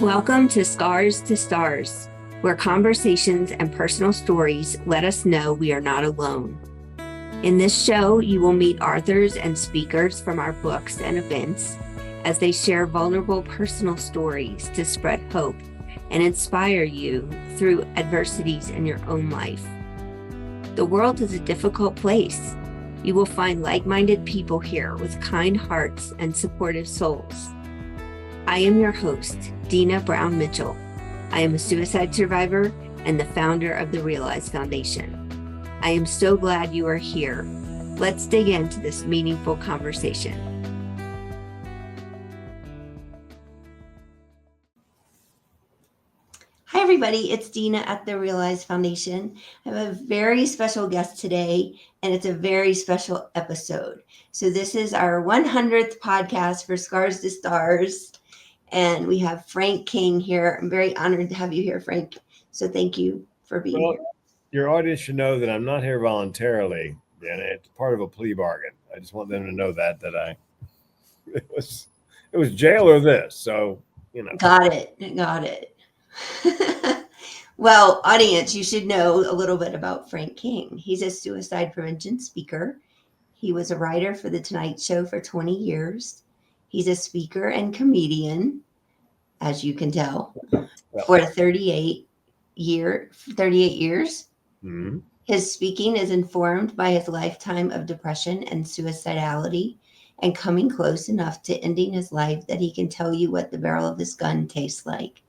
Welcome to Scars to Stars, where conversations and personal stories let us know we are not alone. In this show, you will meet authors and speakers from our books and events as they share vulnerable personal stories to spread hope and inspire you through adversities in your own life. The world is a difficult place. You will find like-minded people here with kind hearts and supportive souls. I am your host, Dina Brown Mitchell. I am a suicide survivor and the founder of the Realize Foundation. I am so glad you are here. Let's dig into this meaningful conversation. Hi, everybody. It's Dina at the Realize Foundation. I have a very special guest today, and it's a very special episode. So this is our 100th podcast for Scars to Stars. And we have Frank King here. I'm very honored to have you here, Frank. So thank you for being here. Your audience should know that I'm not here voluntarily, and it's part of a plea bargain. I just want them to know that it was jail or this. So, Got it. Well, audience, you should know a little bit about Frank King. He's a suicide prevention speaker. He was a writer for The Tonight Show for 20 years. He's a speaker and comedian, as you can tell, for 38 years. Mm-hmm. His speaking is informed by his lifetime of depression and suicidality and coming close enough to ending his life that he can tell you what the barrel of his gun tastes like,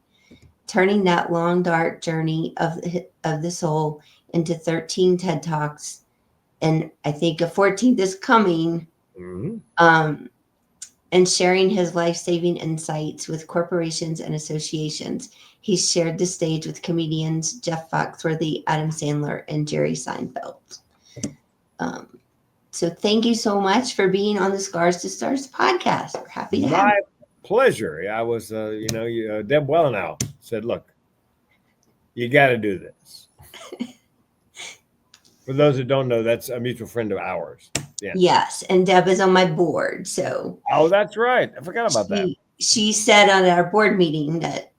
turning that long, dark journey of the soul into 13 TED Talks. And I think a 14th is coming. Mm-hmm. And sharing his life-saving insights with corporations and associations. He's shared the stage with comedians Jeff Foxworthy, Adam Sandler, and Jerry Seinfeld. So thank you so much for being on the Scars to Stars podcast. We're happy to have you. My pleasure. I was, Deb Wellenow said, look, you got to do this. For those that don't know, that's a mutual friend of ours. Yeah. Yes, and Deb is on my board. So that's right. I forgot about that. She said on our board meeting that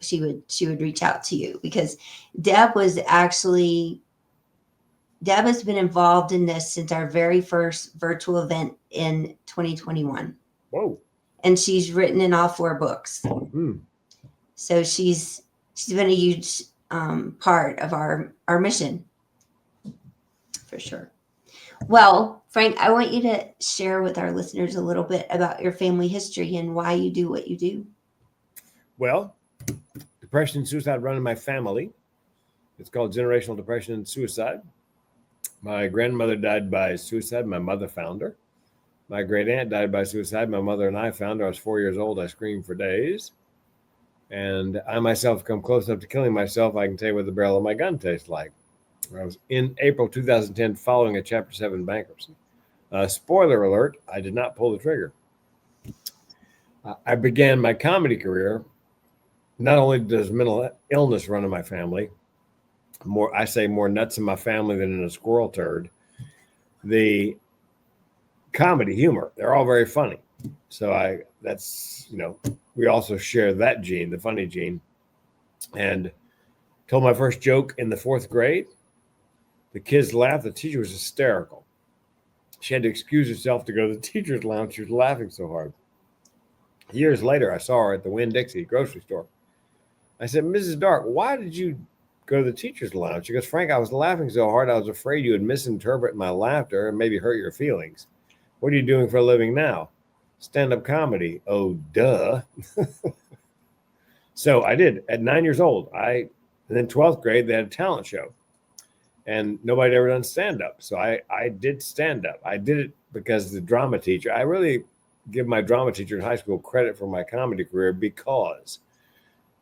she would reach out to you because Deb has been involved in this since our very first virtual event in 2021. Whoa! And she's written in all 4 books. Mm-hmm. So she's been a huge part of our mission for sure. Well, Frank, I want you to share with our listeners a little bit about your family history and why you do what you do. Well, depression and suicide run in my family. It's called generational depression and suicide. My grandmother died by suicide. My mother found her. My great aunt died by suicide. My mother and I found her. I was 4 years old. I screamed for days. And I myself come close enough to killing myself. I can tell you what the barrel of my gun tastes like. I was in April 2010 following a Chapter 7 bankruptcy. Spoiler alert, I did not pull the trigger. I began my comedy career. Not only does mental illness run in my family, more nuts in my family than in a squirrel turd. The comedy humor, they're all very funny. So we also share that gene, the funny gene. And told my first joke in the 4th grade. The kids laughed. The teacher was hysterical. She had to excuse herself to go to the teacher's lounge. She was laughing so hard. Years later, I saw her at the Winn-Dixie grocery store. I said, Mrs. Dark, why did you go to the teacher's lounge? She goes, Frank, I was laughing so hard, I was afraid you would misinterpret my laughter and maybe hurt your feelings. What are you doing for a living now? Stand-up comedy. Oh, duh. So I did at 9 years old. And then 12th grade, they had a talent show. And nobody had ever done stand-up. So I did stand-up. I did it because the drama teacher, I really give my drama teacher in high school credit for my comedy career because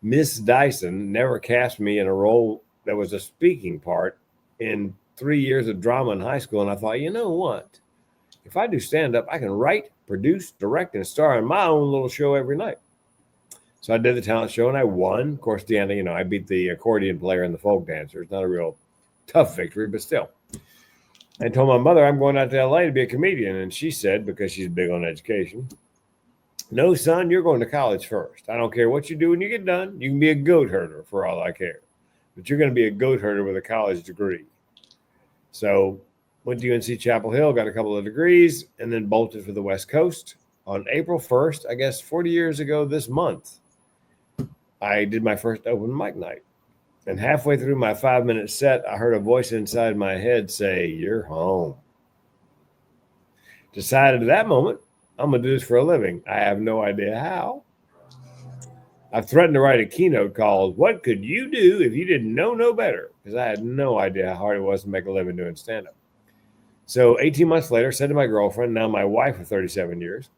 Miss Dyson never cast me in a role that was a speaking part in 3 years of drama in high school. And I thought, you know what? If I do stand-up, I can write, produce, direct, and star in my own little show every night. So I did the talent show and I won. Of course, Deanna, I beat the accordion player and the folk dancer. It's not a real tough victory, but still. I told my mother I'm going out to LA to be a comedian. And she said, because she's big on education, No, son, you're going to college first. I don't care what you do when you get done. You can be a goat herder for all I care. But you're going to be a goat herder with a college degree. So went to UNC Chapel Hill, got a couple of degrees, and then bolted for the West Coast. On April 1st, I guess 40 years ago this month, I did my first open mic night. And halfway through my 5-minute set, I heard a voice inside my head say, "You're home." Decided at that moment, I'm going to do this for a living. I have no idea how. I've threatened to write a keynote called "What Could You Do If You Didn't Know No Better?" because I had no idea how hard it was to make a living doing stand-up. So 18 months later, said to my girlfriend, now my wife of 37 years,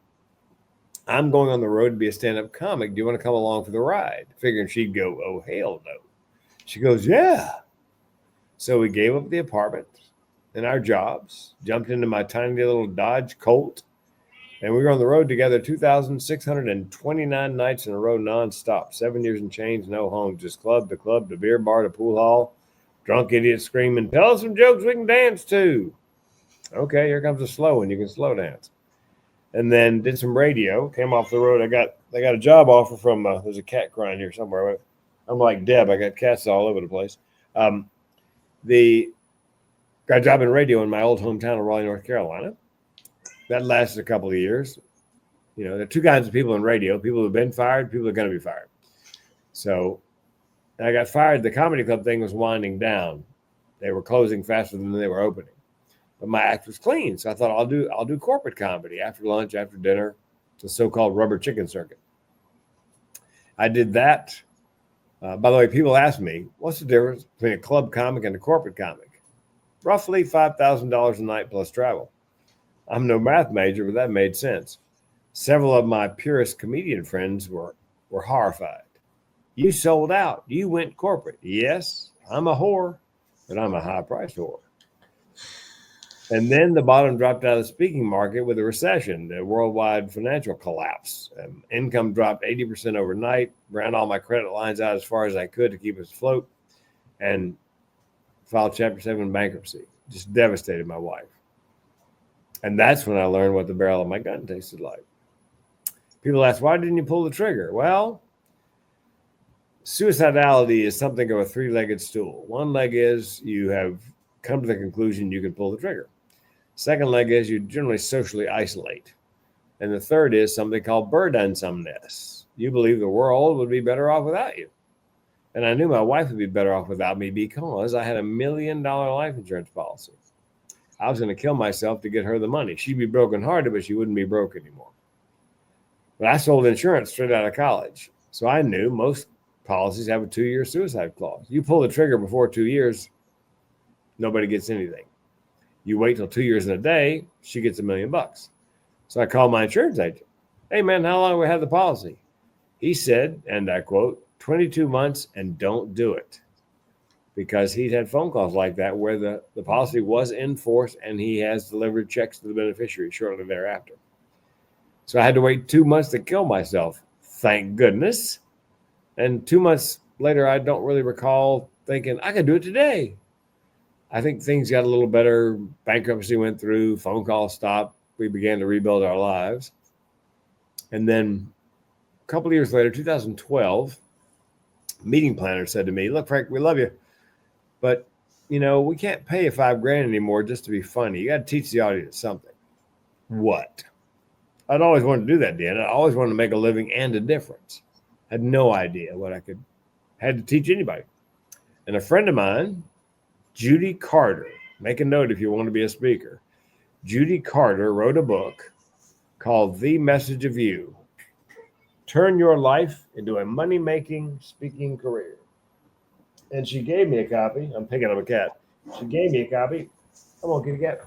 "I'm going on the road to be a stand-up comic. Do you want to come along for the ride?" Figuring she'd go, "Oh, hell no." She goes, "Yeah." So we gave up the apartment and our jobs, jumped into my tiny little Dodge Colt, and we were on the road together 2,629 nights in a row nonstop. 7 years and change, no home, just club to club to beer bar to pool hall. Drunk idiots screaming, "Tell us some jokes we can dance to." Okay, here comes a slow one. You can slow dance. And then did some radio, came off the road. I got a job offer from, there's a cat crying here somewhere. I'm like Deb, I got cats all over the place. Got a job in radio in my old hometown of Raleigh, North Carolina. That lasted a couple of years. You know, there are two kinds of people in radio: people who've been fired, people who are going to be fired. So I got fired. The comedy club thing was winding down. They were closing faster than they were opening. But my act was clean. So I thought I'll do corporate comedy after lunch, after dinner, the so-called rubber chicken circuit. I did that. By the way, people ask me, what's the difference between a club comic and a corporate comic? Roughly $5,000 a night plus travel. I'm no math major, but that made sense. Several of my purist comedian friends were horrified. "You sold out. You went corporate." Yes, I'm a whore, but I'm a high-priced whore. And then the bottom dropped out of the speaking market with a recession, the worldwide financial collapse. Income dropped 80% overnight, ran all my credit lines out as far as I could to keep us afloat, and filed Chapter 7 bankruptcy. Just devastated my wife. And that's when I learned what the barrel of my gun tasted like. People ask, why didn't you pull the trigger? Well, suicidality is something of a three-legged stool. One leg is you have come to the conclusion you can pull the trigger. Second leg is you generally socially isolate. And the third is something called burdensomeness. You believe the world would be better off without you. And I knew my wife would be better off without me because I had $1 million life insurance policy. I was going to kill myself to get her the money. She'd be brokenhearted, but she wouldn't be broke anymore. But I sold insurance straight out of college. So I knew most policies have a 2-year suicide clause. You pull the trigger before 2 years, nobody gets anything. You wait till 2 years and a day, she gets $1 million. So I called my insurance agent. "Hey man, how long do we have the policy?" He said, and I quote, 22 months and don't do it. Because he'd had phone calls like that where the policy was in force and he has delivered checks to the beneficiary shortly thereafter. So I had to wait 2 months to kill myself. Thank goodness. And 2 months later, I don't really recall thinking I could do it today. I think things got a little better. Bankruptcy went through, phone calls stopped. We began to rebuild our lives. And then a couple of years later, 2012, meeting planner said to me, "Look, Frank, we love you, but we can't pay you $5,000 anymore just to be funny. You got to teach the audience something." What? I'd always wanted to do that, Dan. I always wanted to make a living and a difference. I had no idea what I had to teach anybody. And a friend of mine, Judy Carter, make a note if you want to be a speaker. Judy Carter wrote a book called The Message of You. Turn your life into a money-making speaking career. And she gave me a copy. I'm picking up a cat. She gave me a copy. Come on, kitty cat.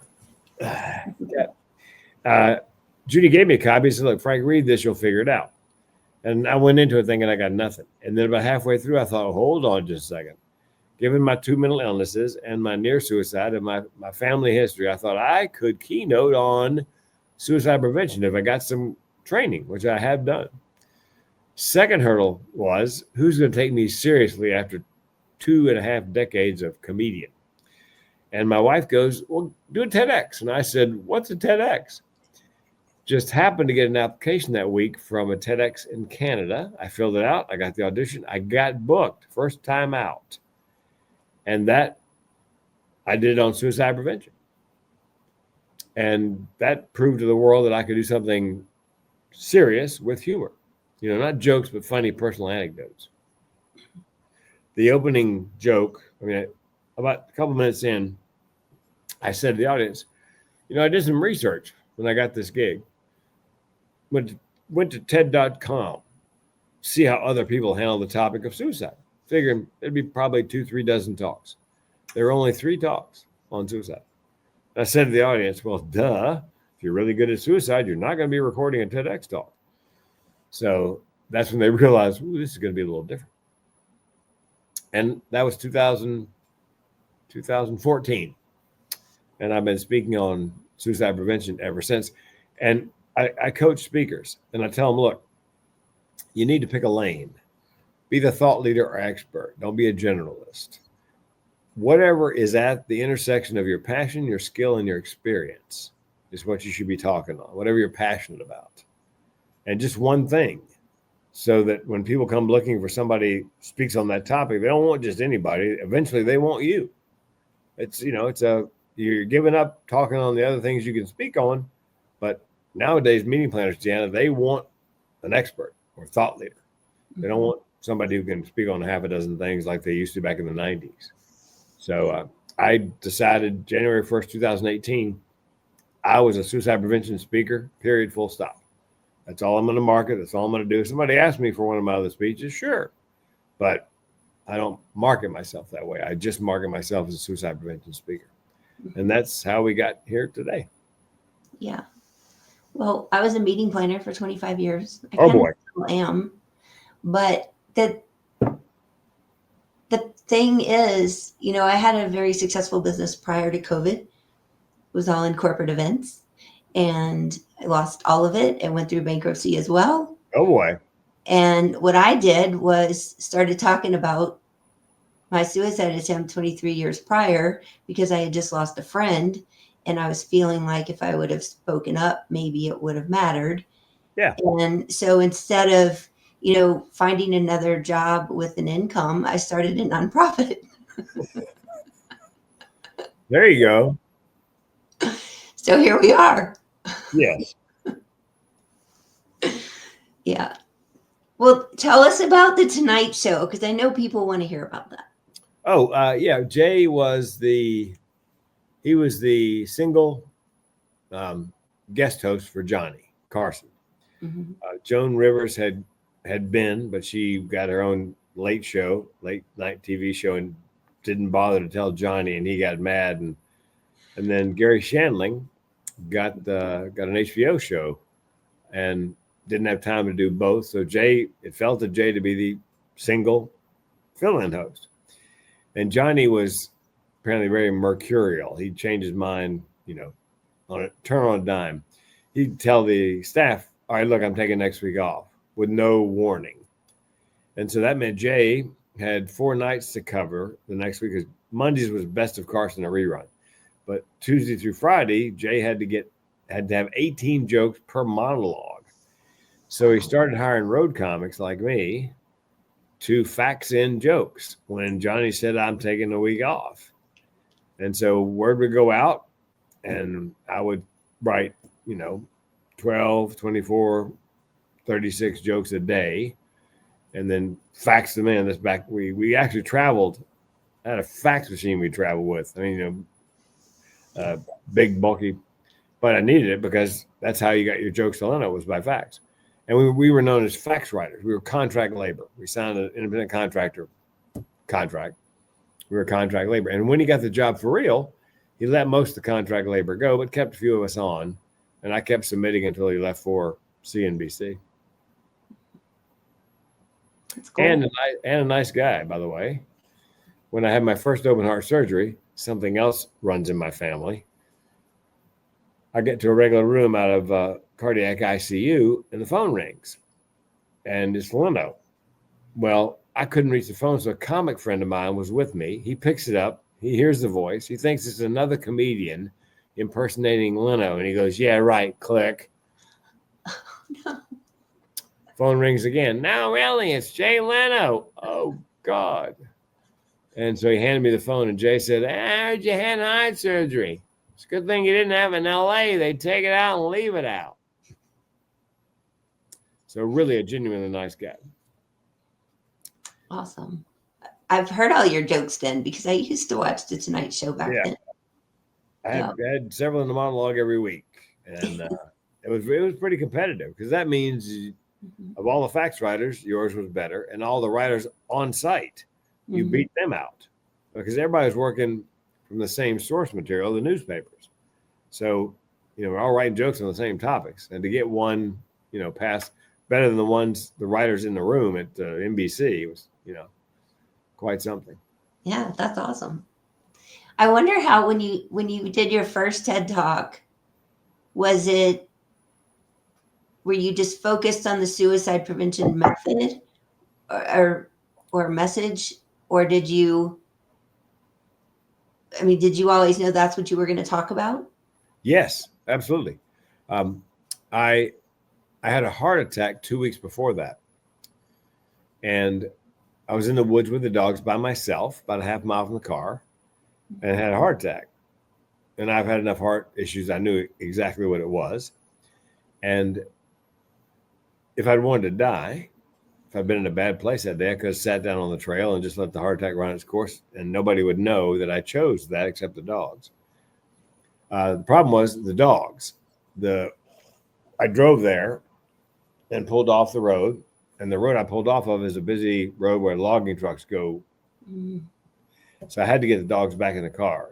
Judy gave me a copy and said, "Look, Frank, read this. You'll figure it out." And I went into it thinking I got nothing. And then about halfway through, I thought, hold on just a second. Given my 2 mental illnesses and my near suicide and my family history, I thought I could keynote on suicide prevention if I got some training, which I have done. Second hurdle was, who's going to take me seriously after 2.5 decades of comedian? And my wife goes, "Well, do a TEDx." And I said, "What's a TEDx?" Just happened to get an application that week from a TEDx in Canada. I filled it out. I got the audition. I got booked first time out. And that I did it on suicide prevention. And that proved to the world that I could do something serious with humor. You know, not jokes, but funny personal anecdotes. The opening joke, about a couple minutes in, I said to the audience, you know, I did some research when I got this gig. Went to TED.com, see how other people handle the topic of suicide. Figuring it'd be probably 2-3 dozen talks. There were only 3 talks on suicide. I said to the audience, well, duh, if you're really good at suicide, you're not going to be recording a TEDx talk. So that's when they realized, ooh, this is going to be a little different. And that was 2014. And I've been speaking on suicide prevention ever since. And I coach speakers and I tell them, look, you need to pick a lane. Be the thought leader or expert. Don't be a generalist. Whatever is at the intersection of your passion, your skill, and your experience is what you should be talking on, whatever you're passionate about. And just one thing, so that when people come looking for somebody who speaks on that topic, they don't want just anybody. Eventually they want you. You're giving up talking on the other things you can speak on, but nowadays meeting planners, Deanna, they want an expert or thought leader. They don't want somebody who can speak on half a dozen things like they used to back in the 90s. So I decided January 1st, 2018, I was a suicide prevention speaker, period, full stop. That's all I'm going to market. That's all I'm going to do. If somebody asked me for one of my other speeches, sure. But I don't market myself that way. I just market myself as a suicide prevention speaker. And that's how we got here today. Yeah. Well, I was a meeting planner for 25 years. I Oh, boy. Still am. But the thing is, you know, I had a very successful business prior to COVID. It was all in corporate events. And I lost all of it and went through bankruptcy as well. Oh, boy. And what I did was started talking about my suicide attempt 23 years prior because I had just lost a friend. And I was feeling like if I would have spoken up, maybe it would have mattered. Yeah. And so instead of, you know, finding another job with an income, I started a nonprofit. There you go. So here we are. Yes. Yeah. Well, tell us about the Tonight Show, because I know people want to hear about that. Oh, yeah. Jay was the single guest host for Johnny Carson. Mm-hmm. Joan Rivers had been, but she got her own late night TV show, and didn't bother to tell Johnny, and he got mad. And then Gary Shandling got an HBO show and didn't have time to do both. So it fell to Jay to be the single fill-in host. And Johnny was apparently very mercurial. He'd change his mind, you know, turn on a dime. He'd tell the staff, all right, look, I'm taking next week off with no warning. And so that meant Jay had 4 nights to cover the next week, because Mondays was Best of Carson, a rerun. But Tuesday through Friday, Jay had to have 18 jokes per monologue. So he started hiring road comics like me to fax in jokes when Johnny said, I'm taking a week off. And so word would go out, and I would write, 12, 24, 36 jokes a day, and then fax them in. That's back. We actually traveled. I had a fax machine we traveled with. I mean, big, bulky, but I needed it because that's how you got your jokes to Leno, was by fax. And we were known as fax writers. We were contract labor. We signed an independent contractor contract. We were contract labor. And when he got the job for real, he let most of the contract labor go, but kept a few of us on. And I kept submitting until he left for CNBC. That's cool. And a nice guy, by the way. When I had my first open heart surgery, something else runs in my family. I get to a regular room out of cardiac ICU, and the phone rings, and it's Leno. Well, I couldn't reach the phone, so a comic friend of mine was with me. He picks it up. He hears the voice. He thinks it's another comedian impersonating Leno, and he goes, yeah, right, click. No. Phone rings again. No, really, it's Jay Leno. Oh, God. And so he handed me the phone, and Jay said, I heard you had eye surgery. It's a good thing you didn't have it in L.A. They'd take it out and leave it out. So really a genuinely nice guy. Awesome. I've heard all your jokes then because I used to watch The Tonight Show back then. I had several in the monologue every week, and it was pretty competitive because that means of all the fax writers, yours was better, and all the writers on site, you beat them out because everybody's working from the same source material, the newspapers. So, we're all writing jokes on the same topics, and to get one, pass better than the writers in the room at NBC was, quite something. Yeah, that's awesome. I wonder how when you did your first TED Talk, were you just focused on the suicide prevention method or message, or did you always know that's what you were going to talk about? Yes, absolutely. I had a heart attack 2 weeks before that, and I was in the woods with the dogs by myself, about a half mile from the car, and had a heart attack. And I've had enough heart issues. I knew exactly what it was. And if I'd wanted to die, if I'd been in a bad place that day, I could have sat down on the trail and just let the heart attack run its course, and nobody would know that I chose that except the dogs. The problem was the dogs. I drove there and pulled off the road, and the road I pulled off of is a busy road where logging trucks go. So I had to get the dogs back in the car.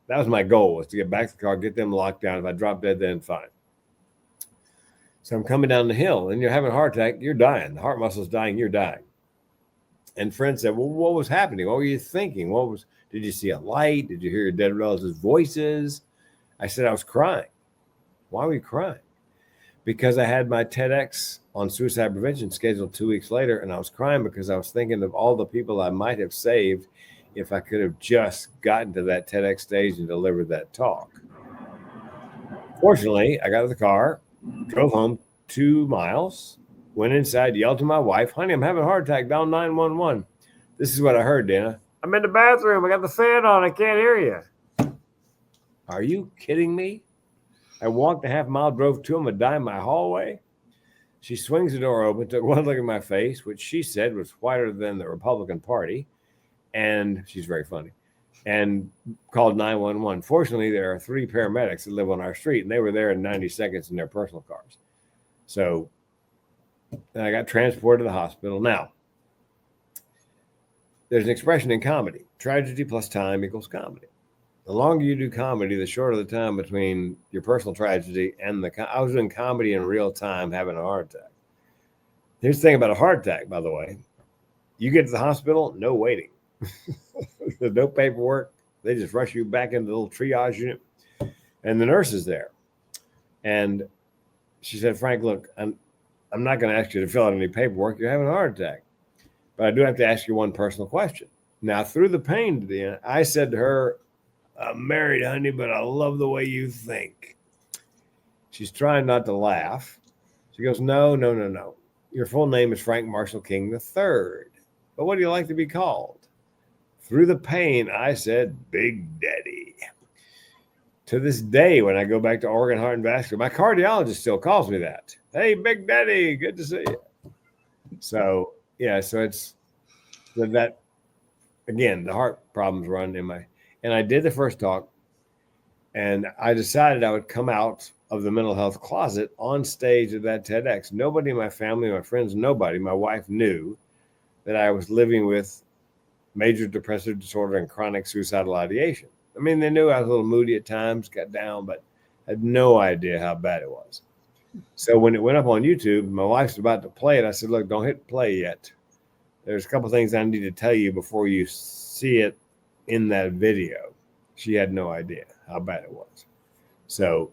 That was my goal, was to get back to the car, get them locked down. If I drop dead, then fine. So I'm coming down the hill, and you're having a heart attack. You're dying. The heart muscle's dying. You're dying. And friends said, well, what was happening? What were you thinking? Did you see a light? Did you hear your dead relatives' voices? I said, I was crying. Why were you crying? Because I had my TEDx on suicide prevention scheduled 2 weeks later, and I was crying because I was thinking of all the people I might have saved if I could have just gotten to that TEDx stage and delivered that talk. Fortunately, I got to the car, drove home 2 miles, went inside, yelled to my wife, honey, I'm having a heart attack, dial 911. This is what I heard, Dana. I'm in the bathroom. I got the fan on. I can't hear you. Are you kidding me? I walked a half mile, drove to him, and died in my hallway. She swings the door open, took one look at my face, which she said was whiter than the Republican Party. And she's very funny, and called 911. Fortunately, there are 3 paramedics that live on our street, and they were there in 90 seconds in their personal cars. So I got transported to the hospital. Now, there's an expression in comedy, tragedy plus time equals comedy. The longer you do comedy, the shorter the time between your personal tragedy and I was doing comedy in real time, having a heart attack. Here's the thing about a heart attack, by the way. You get to the hospital, no waiting. There's no paperwork. They just rush you back into the little triage unit, and the nurse is there. And she said, Frank, look, I'm not going to ask you to fill out any paperwork. You're having a heart attack. But I do have to ask you one personal question. Now, through the pain to the end, I said to her, I'm married, honey, but I love the way you think. She's trying not to laugh. She goes, no. Your full name is Frank Marshall King III. But what do you like to be called? Through the pain, I said, Big Daddy. To this day, when I go back to Oregon Heart and Vascular, my cardiologist still calls me that. Hey, Big Daddy, good to see you. So, yeah, so it's that, again, the heart problems run in and I did the first talk, and I decided I would come out of the mental health closet on stage at that TEDx. Nobody in my family, my friends, nobody, my wife knew that I was living with major depressive disorder and chronic suicidal ideation. I mean, they knew I was a little moody at times, got down, but had no idea how bad it was. So when it went up on YouTube, my wife's about to play it. I said, look, don't hit play yet. There's a couple things I need to tell you before you see it in that video. She had no idea how bad it was. So,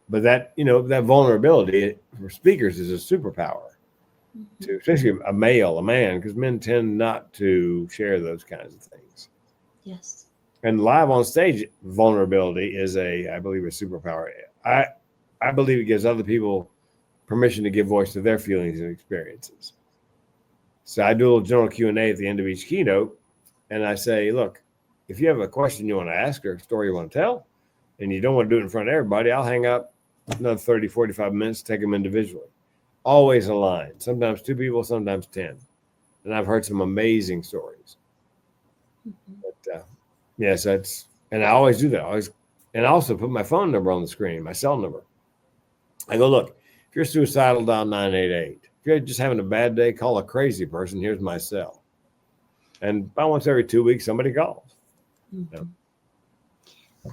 but that, that vulnerability for speakers is a superpower. To especially a man, because men tend not to share those kinds of things. Yes. And live on stage vulnerability is I believe, a superpower. I believe it gives other people permission to give voice to their feelings and experiences. So I do a little general Q&A at the end of each keynote, and I say, look, if you have a question you want to ask or a story you want to tell, and you don't want to do it in front of everybody, I'll hang up another 30, 45 minutes, take them individually. Always a line, sometimes 2 people, sometimes 10. And I've heard some amazing stories. But yes, and I always do that. And I also put my phone number on the screen, my cell number. I go, look, if you're suicidal, dial 988. If you're just having a bad day, call a crazy person. Here's my cell. And about once every 2 weeks, somebody calls. Mm-hmm.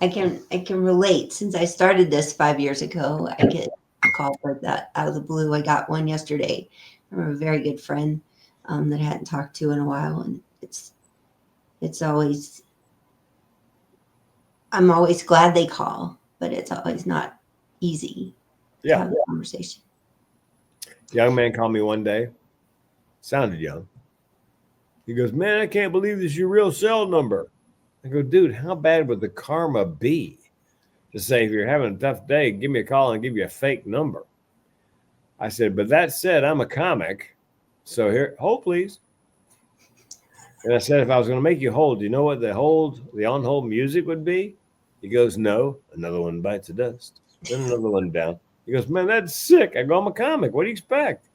I can relate. Since I started this 5 years ago, I get a call like that out of the blue. I got one yesterday from a very good friend that I hadn't talked to in a while, and it's always, I'm always glad they call, but it's always not easy to have a conversation. Young man called me one day, sounded young. He goes, man, I can't believe this is your real cell number. I go, dude, how bad would the karma be to say, if you're having a tough day, give me a call and give you a fake number? I said, but that said, I'm a comic. So here, hold please. And I said, if I was going to make you hold, do you know what the on hold music would be? He goes, no. Another one bites the dust. Then another one down. He goes, man, that's sick. I go, I'm a comic. What do you expect?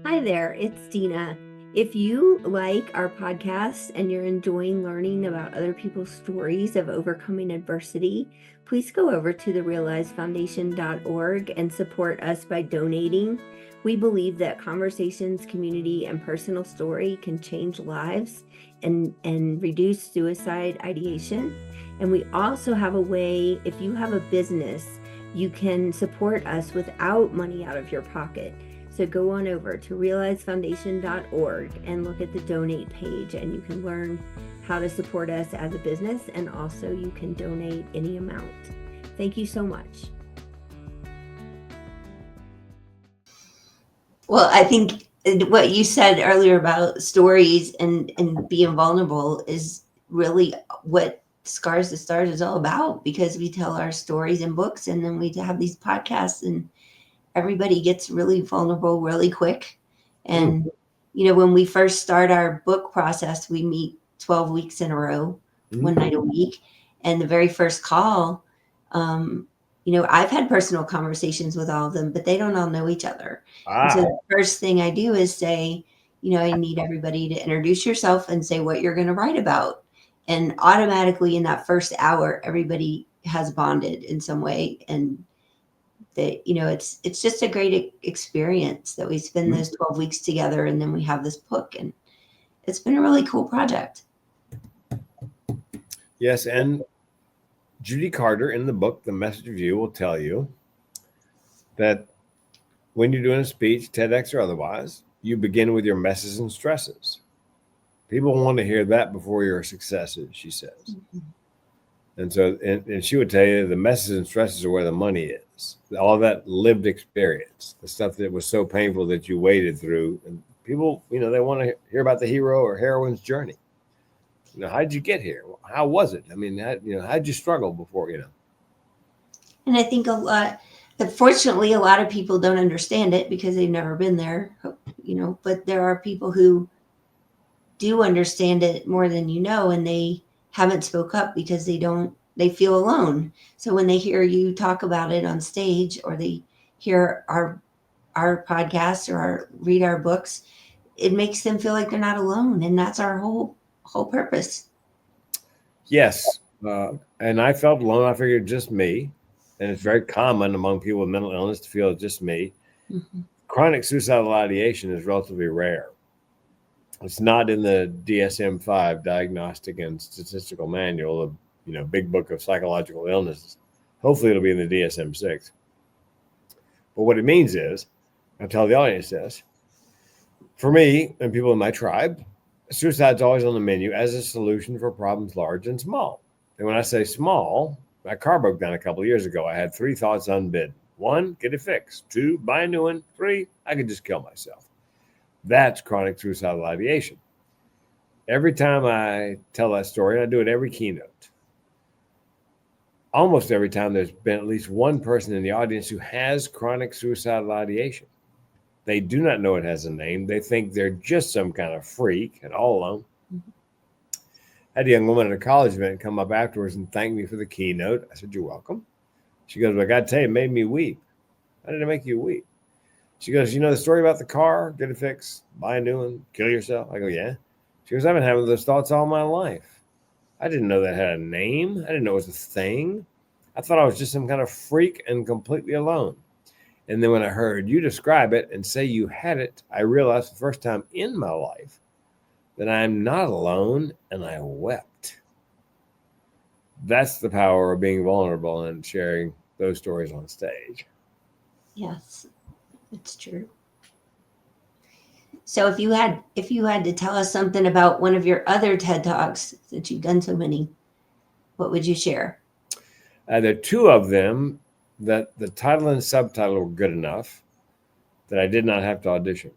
Hi there, it's Dina. If you like our podcast and you're enjoying learning about other people's stories of overcoming adversity, please go over to therealizefoundation.org and support us by donating. We believe that conversations, community, and personal story can change lives and reduce suicide ideation. And we also have a way, if you have a business, you can support us without money out of your pocket. So go on over to realizefoundation.org and look at the donate page, and you can learn how to support us as a business, and also you can donate any amount. Thank you so much. Well, I think what you said earlier about stories and being vulnerable is really what Scars to Stars is all about, because we tell our stories in books, and then we have these podcasts, and everybody gets really vulnerable really quick. And, when we first start our book process, we meet 12 weeks in a row, one night a week. And the very first call, I've had personal conversations with all of them, but they don't all know each other. And so the first thing I do is say, I need everybody to introduce yourself and say what you're going to write about. And automatically in that first hour, everybody has bonded in some way. And that, it's just a great experience that we spend those 12 weeks together, and then we have this book, and it's been a really cool project. Yes. And Judy Carter in the book, The Message of You, will tell you that when you're doing a speech, TEDx or otherwise, you begin with your messes and stresses. People want to hear that before your successes, she says. Mm-hmm. And so, and she would tell you the messes and stresses are where the money is. All that lived experience, the stuff that was so painful that you waded through. And people, they want to hear about the hero or heroine's journey. How'd you get here? How was it? I mean, how'd you struggle before, And I think unfortunately, a lot of people don't understand it because they've never been there, but there are people who do understand it more than and they haven't spoke up because they feel alone. So when they hear you talk about it on stage, or they hear our podcast or read our books, it makes them feel like they're not alone. And that's our whole purpose. Yes. And I felt alone. I figured just me. And it's very common among people with mental illness to feel it's just me. Mm-hmm. Chronic suicidal ideation is relatively rare. It's not in the DSM-5 Diagnostic and Statistical Manual, the big book of psychological illnesses. Hopefully it'll be in the DSM-6. But what it means is, I'll tell the audience this, for me and people in my tribe, suicide's always on the menu as a solution for problems large and small. And when I say small, my car broke down a couple of years ago. I had 3 thoughts unbidden. 1, get it fixed. 2, buy a new one. 3, I could just kill myself. That's chronic suicidal ideation. Every time I tell that story, and I do it every keynote, almost every time there's been at least one person in the audience who has chronic suicidal ideation. They do not know it has a name. They think they're just some kind of freak and all alone. I had a young woman at a college event come up afterwards and thank me for the keynote. I said, "You're welcome." She goes, "Well, I got to tell you, it made me weep." "How did it make you weep?" She goes, "You know the story about the car? Get it fixed, buy a new one, kill yourself?" I go, "Yeah." She goes, "I've been having those thoughts all my life. I didn't know that had a name. I didn't know it was a thing. I thought I was just some kind of freak and completely alone. And then when I heard you describe it and say you had it, I realized for the first time in my life that I'm not alone, and I wept." That's the power of being vulnerable and sharing those stories on stage. Yes, it's true. So if you had to tell us something about one of your other TED Talks, since you've done so many, what would you share? There are two of them that the title and subtitle were good enough that I did not have to audition.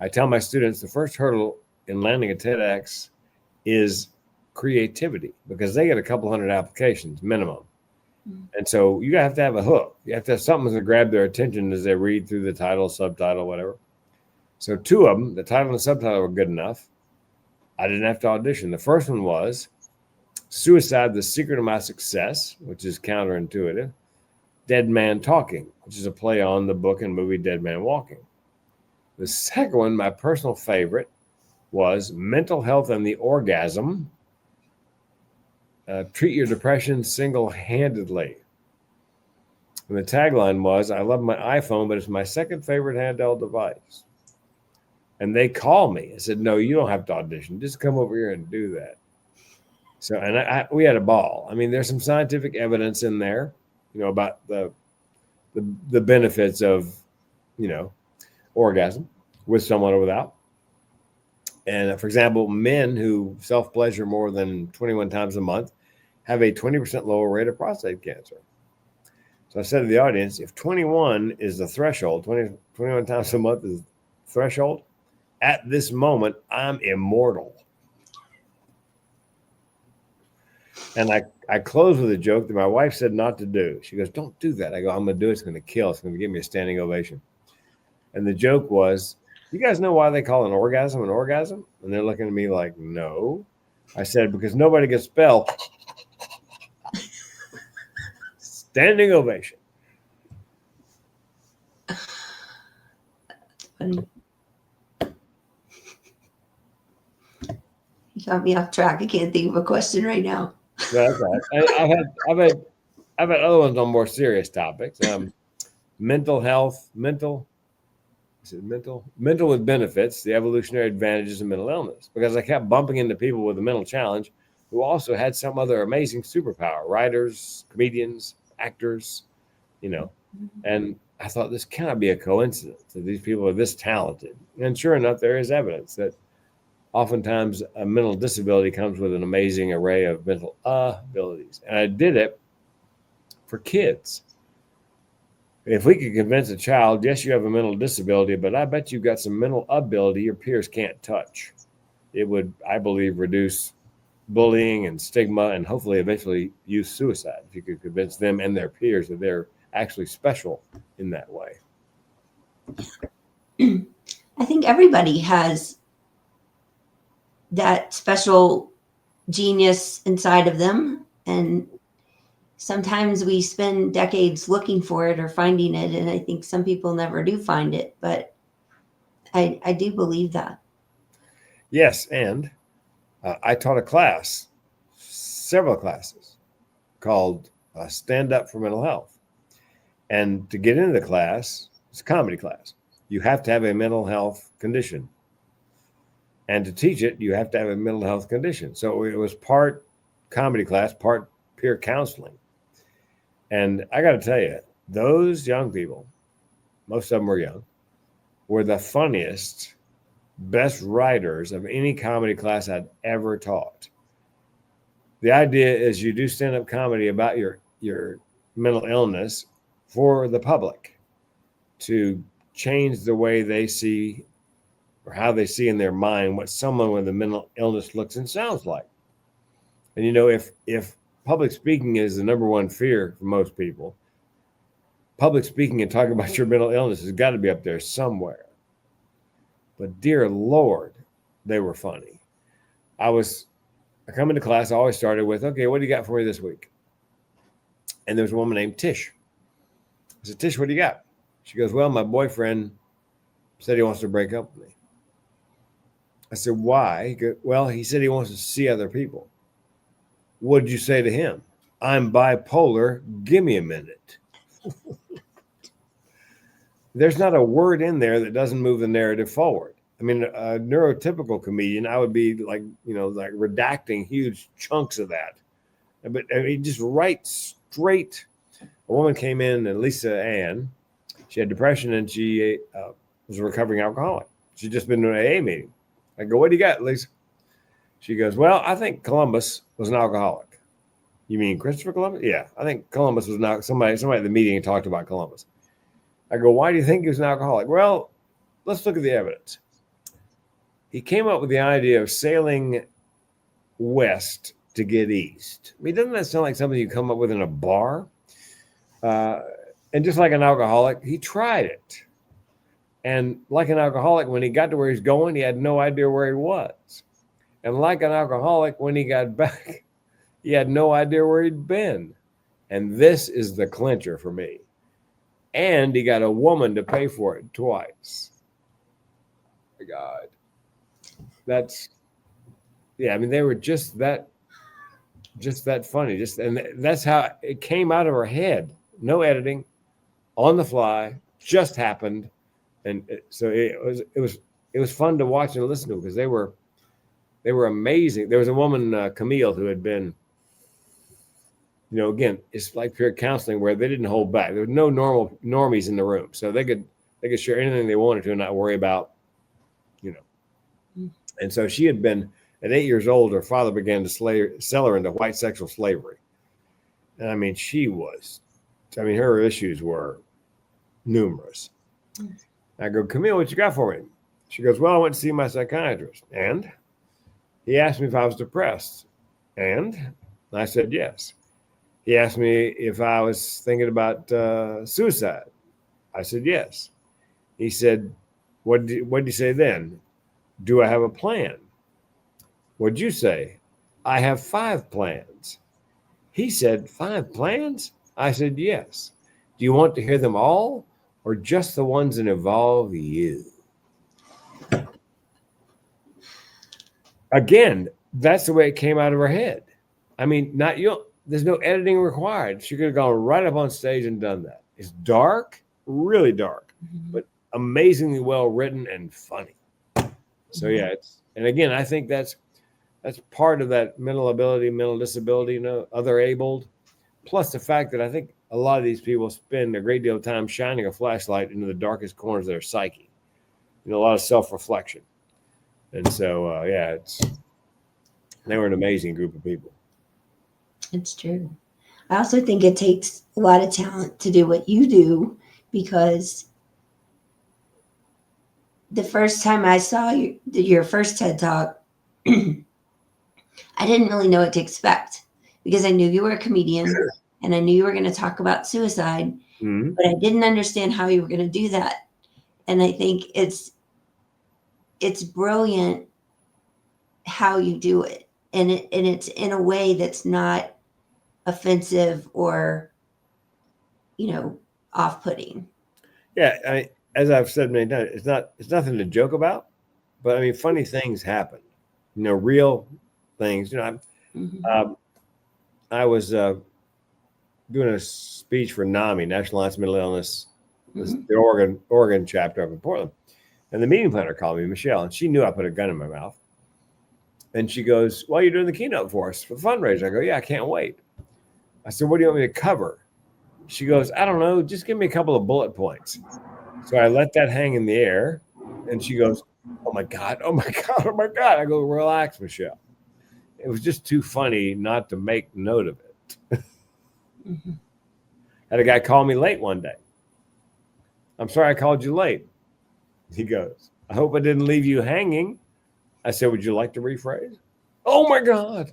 I tell my students the first hurdle in landing a TEDx is creativity, because they get a couple hundred applications minimum. And so you have to have a hook. You have to have something to grab their attention as they read through the title, subtitle, whatever. So two of them, the title and subtitle, were good enough. I didn't have to audition. The first one was Suicide, the Secret of My Success, which is counterintuitive. Dead Man Talking, which is a play on the book and movie Dead Man Walking. The second one, my personal favorite, was Mental Health and the Orgasm. Treat your depression single-handedly. And the tagline was, I love my iPhone, but it's my second favorite handheld device. And they called me and said, "No, you don't have to audition. Just come over here and do that." So, and we had a ball. I mean, there's some scientific evidence in there, about the benefits of, orgasm with someone or without. And for example, men who self-pleasure more than 21 times a month have a 20% lower rate of prostate cancer. So I said to the audience, if 21 is the threshold, 21 times a month is threshold, at this moment, I'm immortal. And I close with a joke that my wife said not to do. She goes, "Don't do that." I go, "I'm going to do it. It's going to kill. It's going to give me a standing ovation." And the joke was, "You guys know why they call an orgasm an orgasm?" And they're looking at me like, "No." I said, "Because nobody gets spelled." Standing ovation. Funny. You got me off track. I can't think of a question right now. No, that's all right. I've had other ones on more serious topics. Mental health, mental with benefits, the evolutionary advantages of mental illness, because I kept bumping into people with a mental challenge who also had some other amazing superpower, writers, comedians, actors, and I thought this cannot be a coincidence that these people are this talented. And sure enough, there is evidence that oftentimes a mental disability comes with an amazing array of mental abilities. And I did it for kids. If we could convince a child, yes, you have a mental disability, but I bet you've got some mental ability your peers can't touch, it would, I believe, reduce bullying and stigma and hopefully eventually youth suicide, if you could convince them and their peers that they're actually special in that way. I think everybody has that special genius inside of them. And sometimes we spend decades looking for it or finding it. And I think some people never do find it, but I do believe that. Yes. And I taught a class, several classes, called Stand Up for Mental Health. And to get into the class, it's a comedy class. You have to have a mental health condition. And to teach it, you have to have a mental health condition. So it was part comedy class, part peer counseling. And I got to tell you, those young people, most of them were young, were the funniest, best writers of any comedy class I'd ever taught. The idea is you do stand-up comedy about your mental illness for the public to change the way they see or how they see in their mind what someone with a mental illness looks and sounds like. And if public speaking is the number one fear for most people. Public speaking and talking about your mental illness has got to be up there somewhere. But dear Lord, they were funny. I come into class, I always started with, okay, what do you got for me this week? And there was a woman named Tish. I said, Tish, what do you got? She goes, well, my boyfriend said he wants to break up with me. I said, why? He goes, well, he said he wants to see other people. What did you say to him? I'm bipolar. Give me a minute. There's not a word in there that doesn't move the narrative forward. I mean, a neurotypical comedian, I would be like redacting huge chunks of that. But I mean, just right straight. A woman came in, and Lisa Ann, she had depression and she was a recovering alcoholic. She'd just been to an AA meeting. I go, what do you got, Lisa? She goes, well, I think Columbus was an alcoholic. You mean Christopher Columbus? Yeah, I think Columbus was not somebody at the meeting talked about Columbus. I go, why do you think he was an alcoholic? Well, let's look at the evidence. He came up with the idea of sailing west to get east. I mean, doesn't that sound like something you come up with in a bar? And just like an alcoholic, he tried it. And like an alcoholic, when he got to where he's going, he had no idea where he was. And like an alcoholic, when he got back, he had no idea where he'd been. And this is the clincher for me. And he got a woman to pay for it twice. My God. I mean, they were just that funny. And that's how it came out of her head. No editing, on the fly, just happened. And so it was fun to watch and listen to because they were amazing. There was a woman, Camille, who had been, again, it's like peer counseling where they didn't hold back. There were no normies in the room, so they could share anything they wanted to and not worry about, And so she had been at 8 years old. Her father began to sell her into white sexual slavery, and I mean, her issues were numerous. I go, Camille, what you got for me? She goes, well, I went to see my psychiatrist, and he asked me if I was depressed, and I said yes. He asked me if I was thinking about suicide. I said yes. He said, what did you say then? Do I have a plan? What'd you say? I have 5 plans. He said, 5 plans? I said, yes. Do you want to hear them all or just the ones that involve you? Again, that's the way it came out of her head. I mean, there's no editing required. She could have gone right up on stage and done that. It's dark, really dark, but amazingly well written and funny. So yeah, and again, I think that's part of that mental ability, mental disability, other abled, plus the fact that I think a lot of these people spend a great deal of time shining a flashlight into the darkest corners of their psyche. A lot of self-reflection. And so, they were an amazing group of people. It's true. I also think it takes a lot of talent to do what you do, because the first time I saw your first TED Talk, I didn't really know what to expect because I knew you were a comedian and I knew you were going to talk about suicide, but I didn't understand how you were going to do that. And I think it's brilliant how you do it. And it's in a way that's not offensive or, off-putting. Yeah. As I've said many times, it's nothing to joke about, but I mean, funny things happen, real things. I was doing a speech for NAMI, National Alliance Mental Illness, the Oregon chapter up in Portland. And the meeting planner called me, Michelle, and she knew I put a gun in my mouth. And she goes, well, you're doing the keynote for us for the fundraiser. I go, yeah, I can't wait. I said, what do you want me to cover? She goes, I don't know, just give me a couple of bullet points. So I let that hang in the air, and she goes, oh my God. I go, relax, Michelle. It was just too funny not to make note of it. Had a guy call me late one day. I'm sorry I called you late. He goes, I hope I didn't leave you hanging. I said, would you like to rephrase? Oh my God.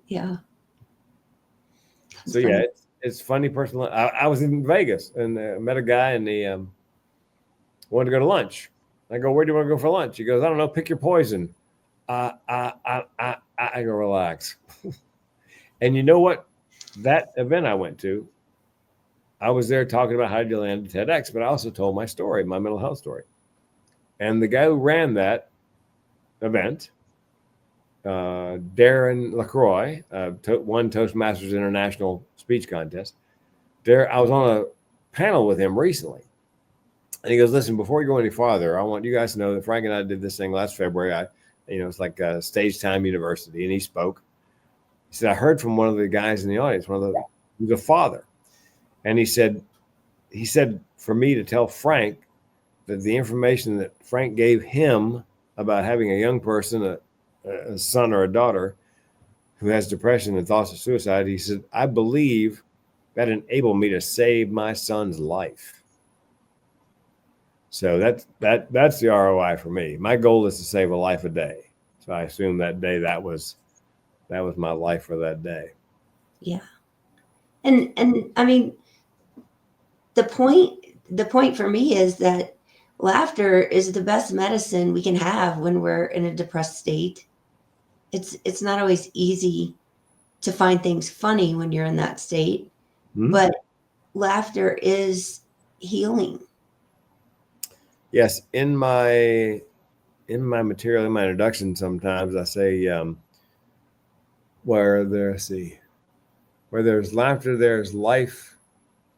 Yeah. So That's yeah, funny. it's funny personal. I was in Vegas and met a guy, and he wanted to go to lunch. I go, where do you want to go for lunch? He goes, I don't know, pick your poison. I go, relax. And you know what? That event I went to, I was there talking about how to land TEDx, but I also told my story, my mental health story. And the guy who ran that event, Darren LaCroix, won Toastmasters International Speech Contest. I was on a panel with him recently. And he goes, listen, before you go any farther, I want you guys to know that Frank and I did this thing last February. It's like Stage Time University, and he spoke. He said, I heard from one of the guys in the audience, he was a father. And he said for me to tell Frank that the information that Frank gave him about having a young person, a son or a daughter who has depression and thoughts of suicide, he said, I believe that enabled me to save my son's life. So that's the ROI for me. My goal is to save a life a day. So I assume that day that was my life for that day. Yeah. And I mean, the point for me is that laughter is the best medicine we can have when we're in a depressed state. It's not always easy to find things funny when you're in that state, but laughter is healing. Yes, in my material, in my introduction, sometimes I say where there's laughter, there's life.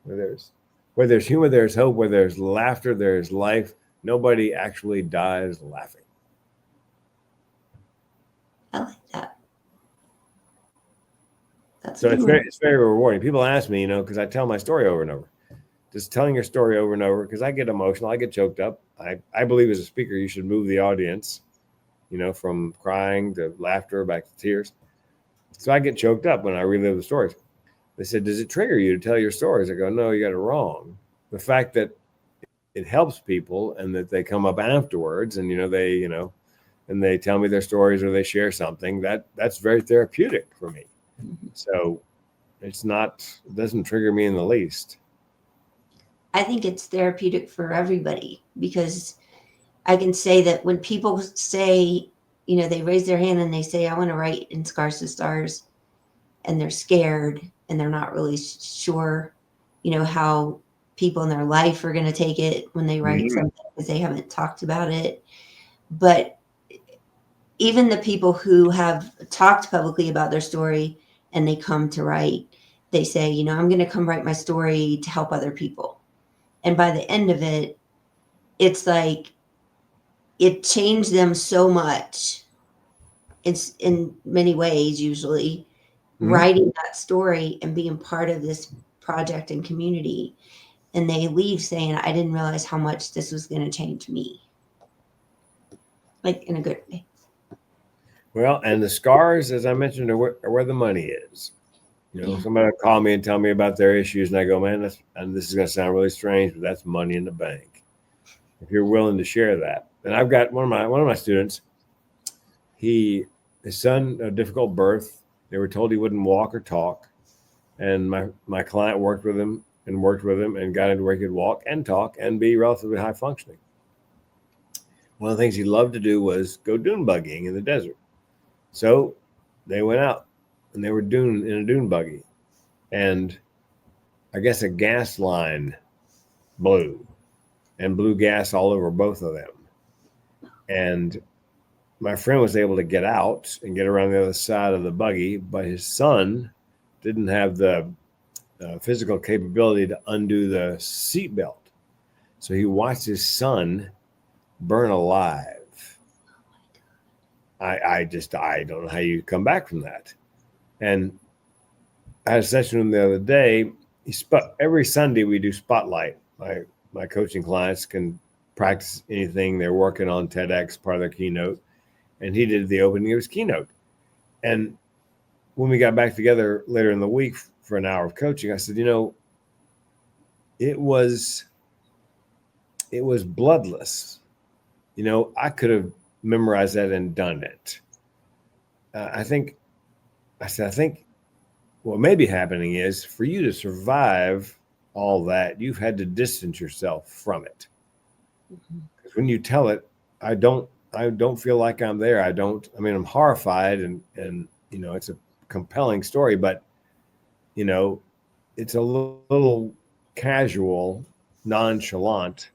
Where there's humor, there's hope. Where there's laughter, there's life. Nobody actually dies laughing. I like that. That's a So good one. it's very rewarding. People ask me, because I tell my story over and over. Just telling your story over and over, because I get emotional, I get choked up. I believe as a speaker, you should move the audience, from crying to laughter back to tears. So I get choked up when I relive the stories. They said, does it trigger you to tell your stories? I go, no, you got it wrong. The fact that it helps people and that they come up afterwards and, and they tell me their stories or they share something, that's very therapeutic for me. Mm-hmm. So it doesn't trigger me in the least. I think it's therapeutic for everybody because I can say that when people say, they raise their hand and they say, I want to write in Scars to Stars, and they're scared and they're not really sure, how people in their life are going to take it when they write something because they haven't talked about it. But even the people who have talked publicly about their story and they come to write, they say, I'm going to come write my story to help other people. And by the end of it, it's like it changed them so much. It's in many ways, usually, writing that story and being part of this project and community. And they leave saying, I didn't realize how much this was going to change me. Like in a good way. Well, and the scars, as I mentioned, are where the money is. Somebody will call me and tell me about their issues, and I go, man, and this is going to sound really strange, but that's money in the bank. If you're willing to share that. And I've got one of my students, his son, a difficult birth. They were told he wouldn't walk or talk. And my client worked with him and got into where he could walk and talk and be relatively high functioning. One of the things he loved to do was go dune buggying in the desert. So they went out and they were in a dune buggy. And I guess a gas line blew gas all over both of them. And my friend was able to get out and get around the other side of the buggy, but his son didn't have the physical capability to undo the seatbelt. So he watched his son burn alive. I don't know how you come back from that. And I had a session with him the other day. Every Sunday we do Spotlight. My coaching clients can practice anything they're working on, TEDx, part of their keynote. And he did the opening of his keynote. And when we got back together later in the week for an hour of coaching, I said, it was bloodless. I could have memorized that and done it. I think I said, I think what may be happening is for you to survive all that, you've had to distance yourself from it. Because when you tell it, I don't feel like I'm there. I mean, I'm horrified and it's a compelling story, but it's a little casual, nonchalant.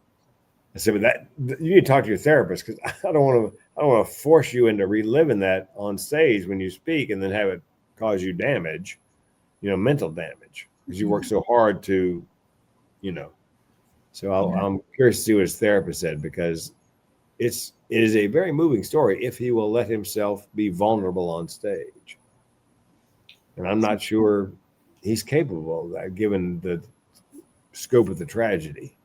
I said, but that you need to talk to your therapist because I don't want to force you into reliving that on stage when you speak and then have it cause you damage, mental damage because you work so hard to, you know. So I'm curious to see what his therapist said because it is a very moving story if he will let himself be vulnerable on stage. And I'm not sure he's capable of that given the scope of the tragedy.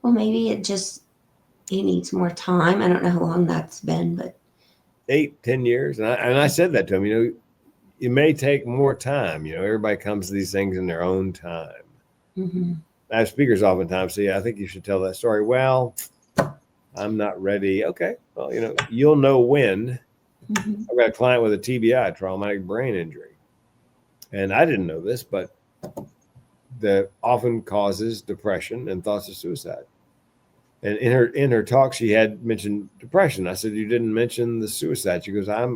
Well, maybe he needs more time. I don't know how long that's been, but 8-10 years. And I said that to him, it may take more time. Everybody comes to these things in their own time. mm-hmm. I have speakers oftentimes say, I think you should tell that story. Well, I'm not ready. Okay. Well, you'll know when. Mm-hmm. I've got a client with a TBI, traumatic brain injury. And I didn't know this, but that often causes depression and thoughts of suicide. And in her talk, she had mentioned depression. I said, you didn't mention the suicide. She goes, I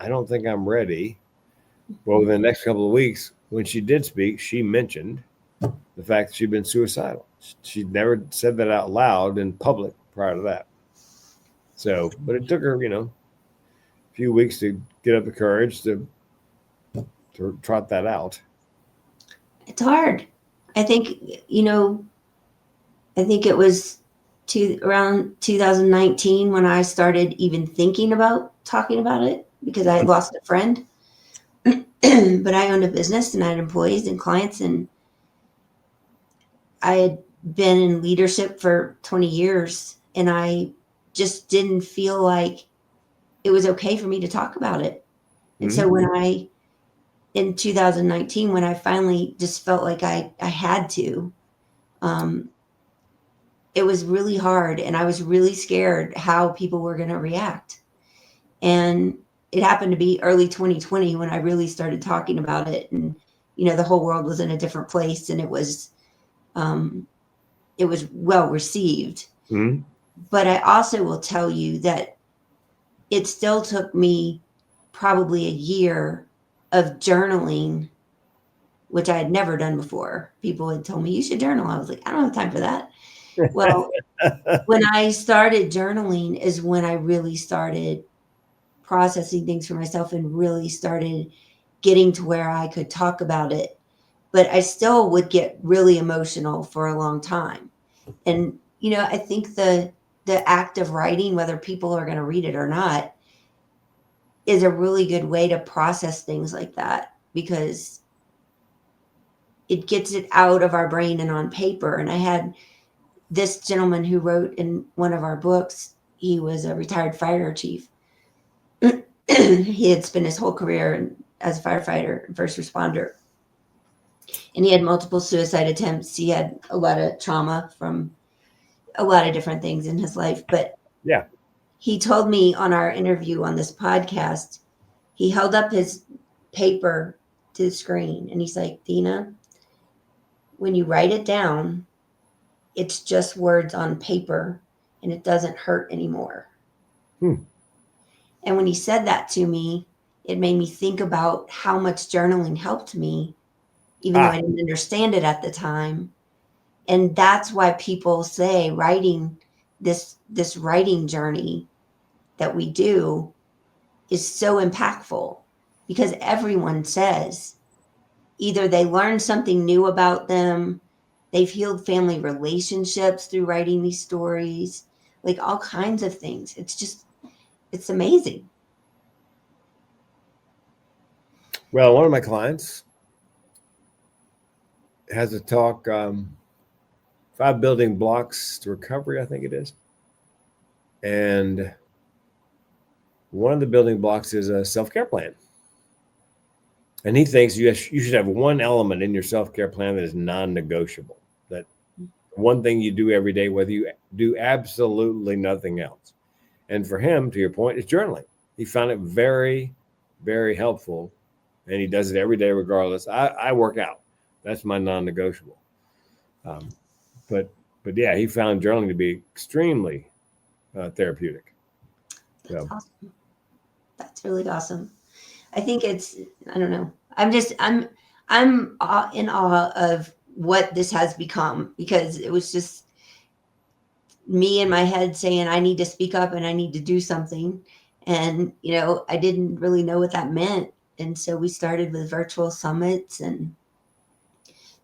don't think I'm ready. Well, within the next couple of weeks, when she did speak, she mentioned the fact that she'd been suicidal. She'd never said that out loud in public prior to that. So, but it took her, a few weeks to get up the courage to trot that out. It's hard. I think, it was around 2019 when I started even thinking about talking about it because I had lost a friend. But I owned a business and I had employees and clients, and I had been in leadership for 20 years, and I just didn't feel like it was okay for me to talk about it. And so in 2019, when I finally just felt like I had to, it was really hard, and I was really scared how people were going to react. And it happened to be early 2020 when I really started talking about it, and the whole world was in a different place, and it was well received. Mm-hmm. But I also will tell you that it still took me probably a year of journaling, which I had never done before. People had told me you should journal. I was like, I don't have time for that. Well, when I started journaling is when I really started processing things for myself and really started getting to where I could talk about it. But I still would get really emotional for a long time. And, I think the act of writing, whether people are going to read it or not, is a really good way to process things like that because it gets it out of our brain and on paper. And I had this gentleman who wrote in one of our books, he was a retired fire chief. He had spent his whole career as a firefighter and first responder. And he had multiple suicide attempts. He had a lot of trauma from a lot of different things in his life. But yeah, he told me on our interview on this podcast, he held up his paper to the screen and he's like, Dina, when you write it down, it's just words on paper and it doesn't hurt anymore. And when he said that to me, it made me think about how much journaling helped me, even though I didn't understand it at the time. And that's why people say writing this writing journey that we do is so impactful because everyone says either they learned something new about them, they've healed family relationships through writing these stories, like all kinds of things. It's amazing. Well, one of my clients has a talk, 5 building blocks to recovery, I think it is. And one of the building blocks is a self-care plan. And he thinks you should have one element in your self-care plan that is non-negotiable. That one thing you do every day, whether you do absolutely nothing else. And for him, to your point, is journaling. He found it very very helpful, and he does it every day regardless. I work out. That's my non-negotiable. But yeah, he found journaling to be extremely therapeutic. That's awesome. That's really awesome. I think I don't know. I'm in awe of what this has become, because it was just me in my head saying, I need to speak up and I need to do something. And, I didn't really know what that meant. And so we started with virtual summits, and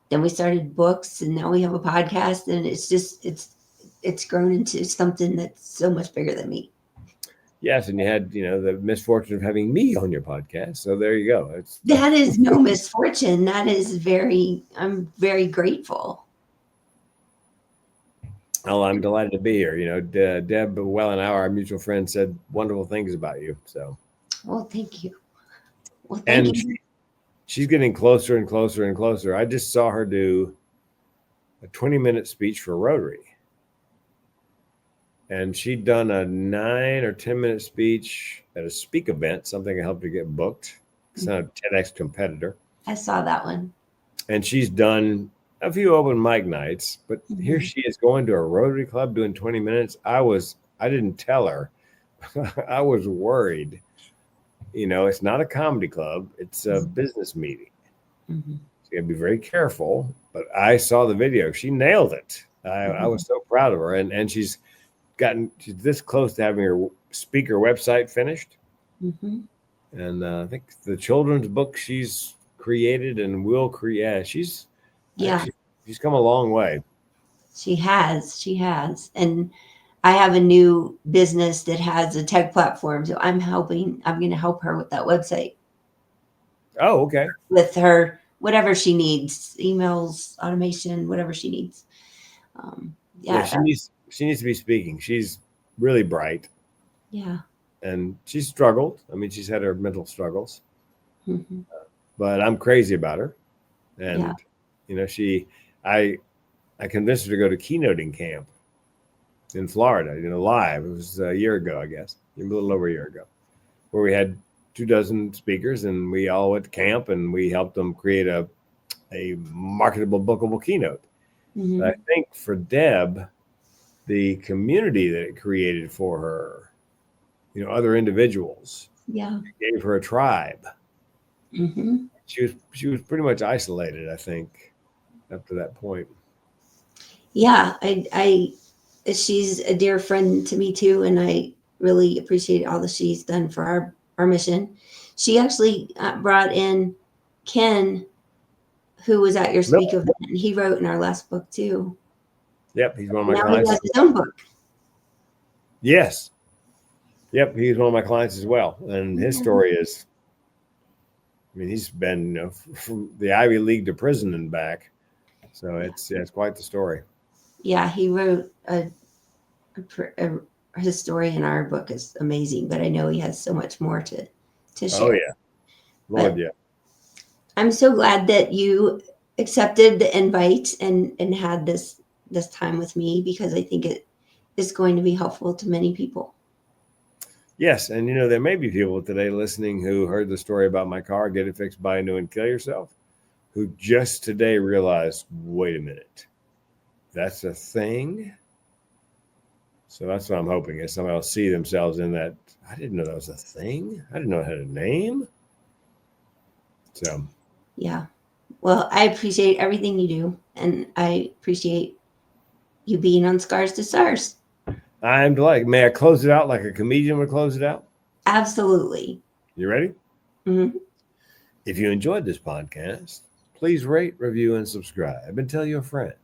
then we started books, and now we have a podcast, and it's grown into something that's so much bigger than me. Yes, and you had, the misfortune of having me on your podcast. So there you go. That is no misfortune. I'm very grateful. Well, I'm delighted to be here. Deb Wellenauer, our mutual friend, said wonderful things about you. So, well, thank you. Well, thank you. She's getting closer and closer and closer. I just saw her do a 20-minute speech for Rotary. And she'd done a 9 or 10-minute speech at a speak event, something that helped her get booked. It's not a TEDx competitor. I saw that one. And she's done a few open mic nights, but here she is going to a Rotary Club doing 20 minutes. I didn't tell her. I was worried. It's not a comedy club. It's a business meeting. Mm-hmm. So you got to be very careful. But I saw the video. She nailed it. I was so proud of her. And she's this close to having her speaker website finished. Mm-hmm. And I think the children's book she's created and will create. She's come a long way. She has. And I have a new business that has a tech platform. So I'm going to help her with that website. Oh, okay. With her, whatever she needs, emails, automation, whatever she needs. She needs to be speaking. She's really bright. Yeah. And she's struggled. I mean, she's had her mental struggles. Mm-hmm. But I'm crazy about her. And, I convinced her to go to keynoting camp in Florida, live. It was a year ago, I guess, a little over a year ago, where we had 24 speakers, and we all went to camp, and we helped them create a marketable, bookable keynote. Mm-hmm. But I think for Deb, the community that it created for her, other individuals, gave her a tribe. Mm-hmm. She was pretty much isolated, I think, up to that point. Yeah, she's a dear friend to me too, and I really appreciate all that she's done for our mission. She actually brought in Ken, who was at your speak event, and he wrote in our last book too. Yep, he's one of my clients. He has his own book. Yes. Yep, he's one of my clients as well, and his story is, he's been from the Ivy League to prison and back, so it's quite the story. Yeah, he wrote his story in our book is amazing, but I know he has so much more to share. Oh yeah, Lord, yeah. I'm so glad that you accepted the invite and had this time with me, because I think it is going to be helpful to many people. Yes, and there may be people today listening who heard the story about my car, get it fixed, buy a new, and kill yourself, who just today realized, wait a minute, that's a thing. So that's what I'm hoping, is somebody will see themselves in that. I didn't know that was a thing. I didn't know it had a name. So. Yeah. Well, I appreciate everything you do, and I appreciate you being on Scars to Stars. I'm delighted. May I close it out like a comedian would close it out? Absolutely. You ready? Mm-hmm. If you enjoyed this podcast, please rate, review, and subscribe, and tell your friends.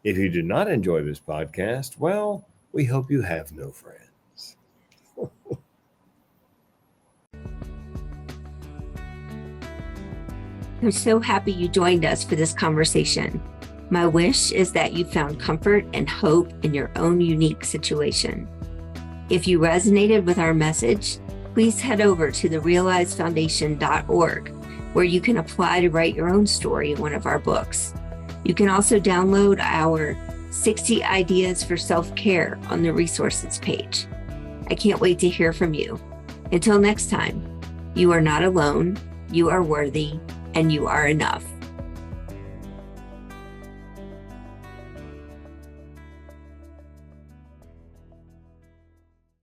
If you do not enjoy this podcast, well, we hope you have no friends. I'm so happy you joined us for this conversation. My wish is that you found comfort and hope in your own unique situation. If you resonated with our message, please head over to therealizefoundation.org, where you can apply to write your own story in one of our books. You can also download our 60 Ideas for Self-Care on the resources page. I can't wait to hear from you. Until next time, You are not alone. You are worthy, and you are enough.